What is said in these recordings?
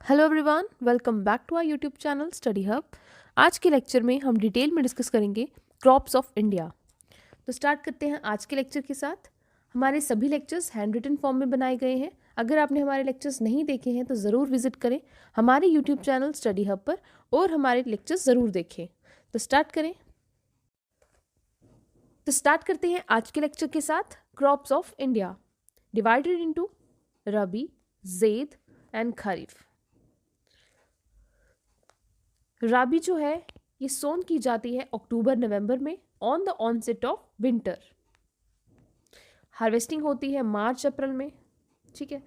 Hello everyone, welcome back to our YouTube channel study hub. आज के lecture में हम डिटेल में डिस्कस करेंगे क्रॉप्स ऑफ इंडिया। तो स्टार्ट करते हैं आज के लेक्चर के साथ। हमारे सभी लेक्चर्स हैंड रिटन फॉर्म में बनाए गए हैं। अगर आपने हमारे लेक्चर्स नहीं देखे हैं तो ज़रूर विजिट करें हमारे यूट्यूब चैनल स्टडी हब पर और हमारे लेक्चर्स ज़रूर देखें। तो स्टार्ट करते हैं आज के लेक्चर के साथ crops of India divided into rabi, zaid and kharif. Rabi जो है ये सोन की जाती है अक्टूबर नवंबर में on the onset of winter. Harvesting होती है मार्च अप्रैल में। ठीक है,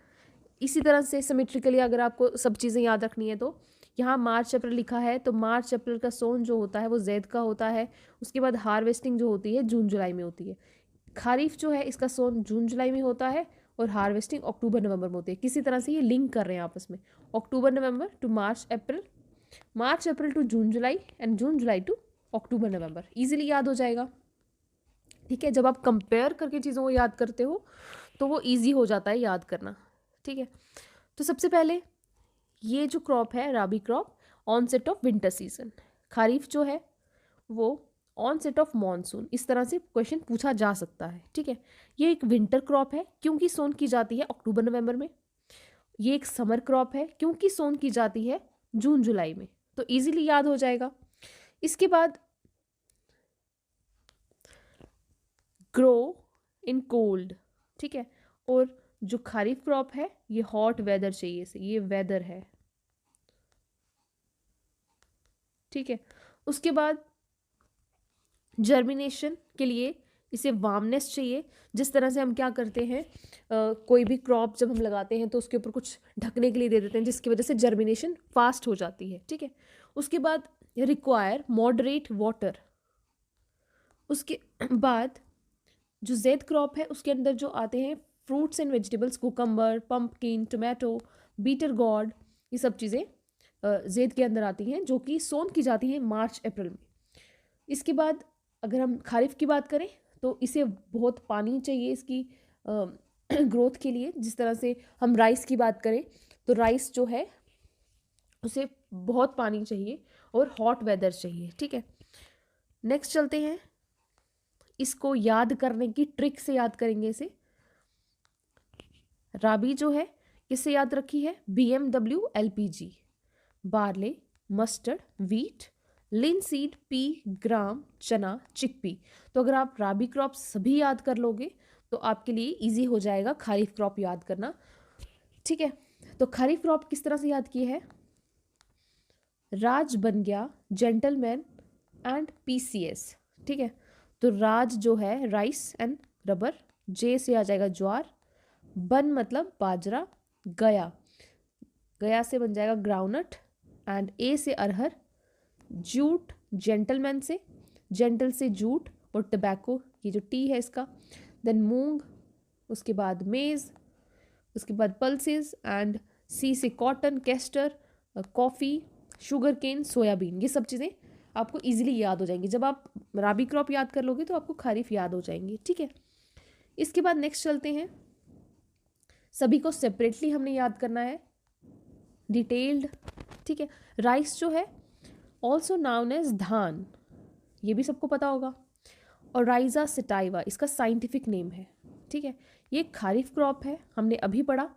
इसी तरह से सिमेट्रिकली अगर आपको सब चीज़ें याद रखनी है तो यहाँ मार्च अप्रैल लिखा है तो मार्च अप्रैल का सोन जो होता है वो ज़ैद का होता है। उसके बाद हार्वेस्टिंग जो होती है जून जुलाई में होती है। खरीफ जो है इसका सोन जून जुलाई में होता है और हार्वेस्टिंग अक्टूबर नवंबर में होती है। किसी तरह से ये लिंक कर रहे हैं आपस में, October November to March April, March April to June July and June July to October November. Easily याद हो जाएगा। ठीक है, जब आप कंपेयर करके चीज़ों को याद करते हो तो वो इजी हो जाता है याद करना। ठीक है, तो सबसे पहले ये जो क्रॉप है rabi crop onset of winter season. Kharif जो है वो ऑनसेट ऑफ मॉनसून। इस तरह से क्वेश्चन पूछा जा सकता है। ठीक है, ये एक विंटर क्रॉप है क्योंकि सोन की जाती है अक्टूबर नवंबर में। ये एक समर क्रॉप है क्योंकि सोन की जाती है जून जुलाई में। तो इजीली याद हो जाएगा। इसके बाद ग्रो इन कोल्ड। ठीक है, और जो खरीफ क्रॉप है ये हॉट वेदर चाहिए से, ये वेदर है। ठीक है, उसके बाद जर्मिनेशन के लिए इसे वार्मनेस चाहिए। जिस तरह से हम क्या करते हैं, कोई भी क्रॉप जब हम लगाते हैं तो उसके ऊपर कुछ ढकने के लिए दे देते हैं जिसकी वजह से जर्मिनेशन फास्ट हो जाती है। ठीक है, उसके बाद रिक्वायर मॉडरेट वाटर। उसके बाद जो ज़ैद क्रॉप है उसके अंदर जो आते हैं fruits and vegetables, cucumber, pumpkin, tomato, bitter gourd, ये सब चीज़ें ज़ैद के अंदर आती हैं जो कि सोन की जाती हैं मार्च अप्रैल में। इसके बाद अगर हम खरीफ की बात करें तो इसे बहुत पानी चाहिए इसकी ग्रोथ के लिए। जिस तरह से हम राइस की बात करें तो राइस जो है उसे बहुत पानी चाहिए और हॉट वेदर चाहिए। ठीक है, नेक्स्ट चलते हैं। इसको याद करने की ट्रिक से याद करेंगे इसे। राबी जो है किससे याद रखी है, BMW LPG, barley, mustard, wheat, linseed, pea, gram, chana, chickpea. तो अगर आप राबी क्रॉप सभी याद कर लोगे तो आपके लिए इजी हो जाएगा खरीफ क्रॉप याद करना। ठीक है, तो खरीफ क्रॉप किस तरह से याद की है, राज बन गया जेंटलमैन एंड PCS। ठीक है, तो राज जो है राइस एंड रबर, जे से आ जाएगा ज्वार, बन मतलब बाजरा, गया, गया से बन जाएगा ग्राउंडनट एंड ए से अरहर, जूट जेंटलमैन से, जेंटल से जूट और टबैको, ये जो टी है इसका, देन मूंग, उसके बाद मेज़, उसके बाद पल्सेस एंड सी से cotton, castor, coffee, sugar cane, soybean. ये सब चीज़ें आपको इजीली याद हो जाएंगी। जब आप राबी क्रॉप याद कर लोगे तो आपको खरीफ याद हो जाएंगी। ठीक है, इसके बाद नेक्स्ट चलते हैं। सभी को सेपरेटली हमने याद करना है, डिटेल्ड। ठीक है, राइस जो है ऑल्सो नाउन एज धान, ये भी सबको पता होगा, और राइजा सटाइवा इसका साइंटिफिक नेम है। ठीक है, ये खरीफ क्रॉप है, हमने अभी पढ़ा,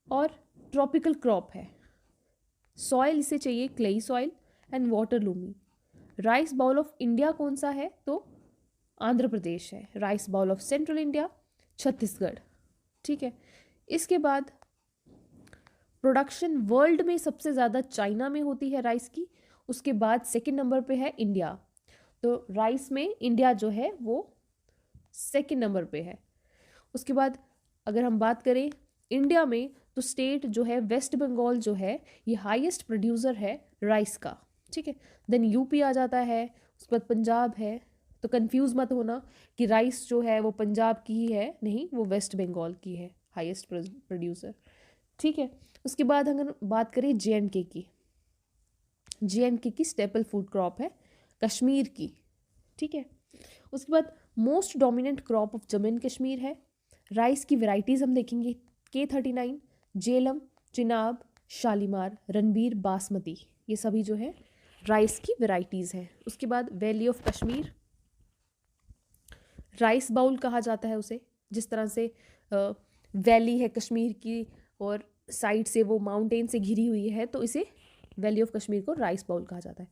और ट्रॉपिकल क्रॉप है। सॉइल इसे चाहिए clayey soil and water loamy. Rice bowl of India कौन सा है, तो आंध्र प्रदेश है। Rice bowl of central India Chhattisgarh. ठीक है, इसके बाद प्रोडक्शन वर्ल्ड में सबसे ज़्यादा चाइना में होती है राइस की। उसके बाद सेकंड नंबर पे है इंडिया। तो राइस में इंडिया जो है वो सेकंड नंबर पे है। उसके बाद अगर हम बात करें इंडिया में तो स्टेट जो है वेस्ट बंगाल जो है ये हाईएस्ट प्रोड्यूसर है राइस का। ठीक है, देन यूपी आ जाता है, उसके बाद पंजाब है। तो कंफ्यूज मत होना कि राइस जो है वो पंजाब की ही है, नहीं, वो वेस्ट बंगाल की है हाईएस्ट प्रोड्यूसर। ठीक है, उसके बाद अगर बात करें JNK की, JNK की स्टेपल फूड क्रॉप है कश्मीर की। ठीक है, उसके बाद most dominant crop of Jammu and Kashmir है। राइस की वैरायटीज़ हम देखेंगे, K39, जेलम, चिनाब, शालीमार, रणबीर, बासमती, ये सभी जो है राइस की वेराइटीज़ हैं। उसके बाद valley of Kashmir, rice bowl कहा जाता है उसे, जिस तरह से वैली है कश्मीर की और साइड से वो माउंटेन से घिरी हुई है, तो इसे वैली ऑफ कश्मीर को राइस बाउल कहा जाता है।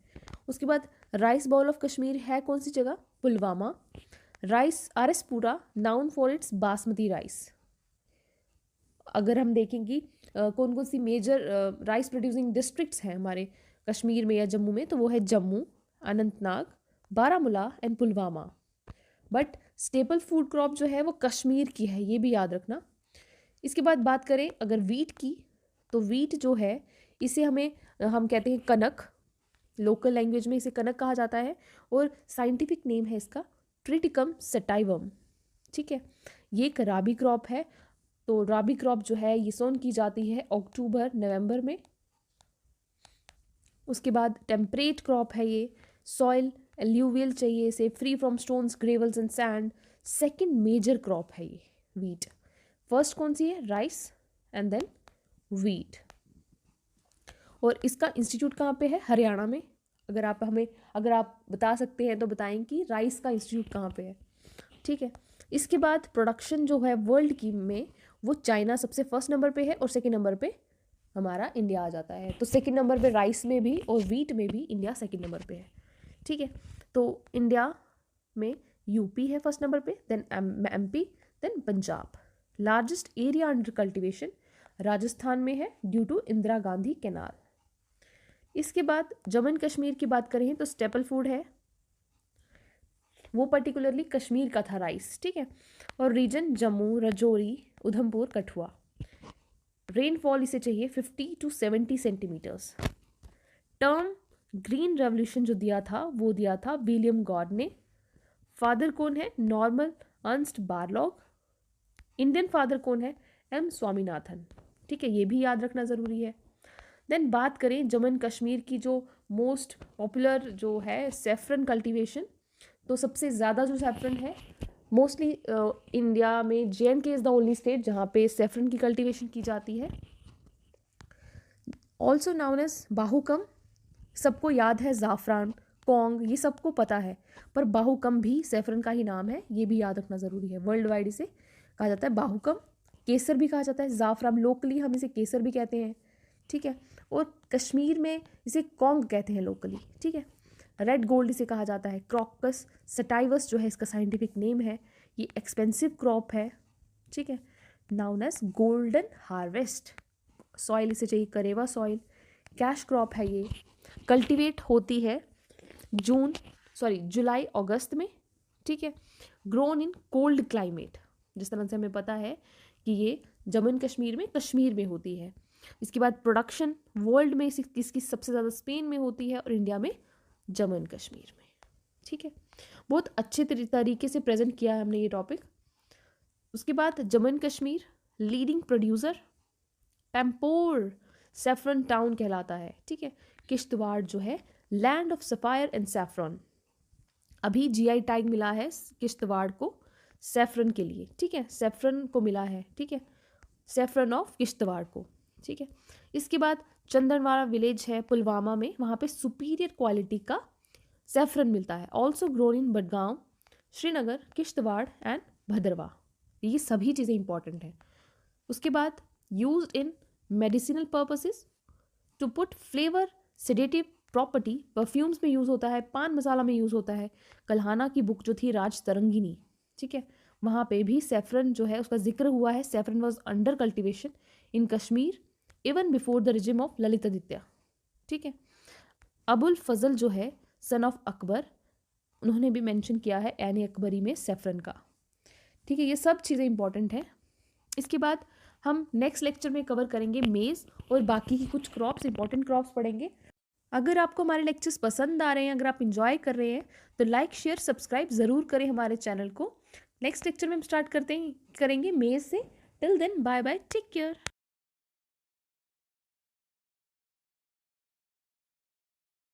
उसके बाद राइस बाउल ऑफ कश्मीर है कौन सी जगह? पुलवामा। राइस RS पूरा, known for its basmati rice. अगर हम देखेंगे कौन कौन सी मेजर राइस प्रोड्यूसिंग डिस्ट्रिक्ट्स हैं हमारे कश्मीर में या जम्मू में, तो वो है Jammu, Anantnag, Baramulla and Pulwama. But staple food crop जो है वो कश्मीर की है, ये भी याद रखना। इसके बाद बात करें अगर वीट की, तो वीट जो है इसे हम कहते हैं कनक, लोकल लैंग्वेज में इसे कनक कहा जाता है और साइंटिफिक नेम है इसका ट्रिटिकम सेटाइवम। ठीक है, ये एक राबी क्रॉप है। तो राबी क्रॉप जो है ये सोन की जाती है अक्टूबर नवंबर में। उसके बाद टेम्परेट क्रॉप है ये, सॉइल एल्यूवियल चाहिए इसे, free from stones, gravels and sand. Second major crop है ये वीट। फर्स्ट कौन सी है? Rice and then wheat. और इसका इंस्टीट्यूट कहाँ पे है? हरियाणा में। अगर आप बता सकते हैं तो बताएं कि राइस का इंस्टीट्यूट कहाँ पे है। ठीक है, इसके बाद प्रोडक्शन जो है वर्ल्ड की में, वो चाइना सबसे फर्स्ट नंबर पे है और सेकंड नंबर पे हमारा इंडिया आ जाता है। तो सेकंड नंबर पे राइस में भी और वीट में भी इंडिया सेकंड नंबर पे है। ठीक है, तो इंडिया में यूपी है फर्स्ट नंबर पे, then MP, then Punjab. Largest area under cultivation Rajasthan में है due to Indira Gandhi canal. इसके बाद जम्मू एंड कश्मीर की बात करें तो स्टेपल फूड है वो पर्टिकुलरली कश्मीर का था राइस। ठीक है, और रीजन जम्मू, रजौरी, उधमपुर, कठुआ। रेनफॉल इसे चाहिए 50 to 70 centimetres. Term green revolution जो दिया था वो दिया था विलियम गॉड ने। फादर कौन है? Norman Ernst Borlaug. Indian father कौन है? M स्वामीनाथन। ठीक है, ये भी याद रखना ज़रूरी है। देन बात करें जम्मू एंड कश्मीर की जो मोस्ट पॉपुलर जो है सेफ्रन कल्टीवेशन, तो सबसे ज़्यादा जो सेफ्रन है मोस्टली इंडिया में JNK is the only state जहाँ पे सेफ्रन की कल्टीवेशन की जाती है। ऑल्सो नाउन एज बाहुकम। सबको याद है ज़ाफ़रान, कौंग, ये सबको पता है, पर बाहुकम भी सेफ्रन का ही नाम है, ये भी याद रखना ज़रूरी है। वर्ल्ड वाइड इसे कहा जाता है बाहुकम। केसर भी कहा जाता है, ज़ाफ़रान लोकली हम इसे केसर भी कहते हैं। ठीक है, और कश्मीर में इसे कौंग कहते हैं लोकली। ठीक है, रेड गोल्ड इसे कहा जाता है। क्रॉकस सटाइवस जो है इसका साइंटिफिक नेम है। ये एक्सपेंसिव क्रॉप है। ठीक है, known as golden harvest. Soil इसे चाहिए करेवा सॉइल। कैश क्रॉप है ये। कल्टीवेट होती है जुलाई अगस्त में। ठीक है, ग्रोन इन कोल्ड क्लाइमेट, जिस तरह से हमें पता है कि ये जम्मू एंड कश्मीर में होती है। इसके बाद प्रोडक्शन वर्ल्ड में इसकी सबसे ज़्यादा स्पेन में होती है और इंडिया में जम्मू एंड कश्मीर में। ठीक है, बहुत अच्छे तरीके से प्रेजेंट किया है हमने ये टॉपिक। उसके बाद Jammu and Kashmir leading producer Pampore saffron town कहलाता है। ठीक है, किश्तवाड़ जो है land of sapphire and saffron. अभी GI टैग मिला है किश्तवाड़ को सैफरन के लिए। ठीक है, सैफरन को मिला है। ठीक है, सैफरन ऑफ किश्तवाड़ को। ठीक है, इसके बाद चंदनवाड़ा विलेज है पुलवामा में, वहाँ पे सुपीरियर क्वालिटी का सैफरन मिलता है। Also grown in Budgam, Srinagar, Kishtwar and Bhadarwah. ये सभी चीज़ें इंपॉर्टेंट हैं। उसके बाद used in medicinal purposes to put flavour, sedative property, perfumes में यूज़ होता है, पान मसाला में यूज़ होता है। कल्हाना की बुक जो थी राज तरंगिनी, ठीक है, वहाँ पे भी सैफरन जो है उसका जिक्र हुआ है। Saffron was under cultivation in Kashmir even before the regime of Lalit Aditya. ठीक है, अबुल फजल जो है सन ऑफ अकबर, उन्होंने भी मेंशन किया है ऐन अकबरी में सैफरन का। ठीक है, ये सब चीज़ें इंपॉर्टेंट हैं। इसके बाद हम नेक्स्ट लेक्चर में कवर करेंगे मेज़ और बाकी की कुछ क्रॉप्स, इंपॉर्टेंट क्रॉप्स पढ़ेंगे। अगर आपको हमारे लेक्चर्स पसंद आ रहे हैं, अगर आप इंजॉय कर रहे हैं, तो लाइक शेयर सब्सक्राइब ज़रूर करें हमारे चैनल को। नेक्स्ट लेक्चर में हम स्टार्ट करेंगे मेज़ से। Till then bye bye, take care.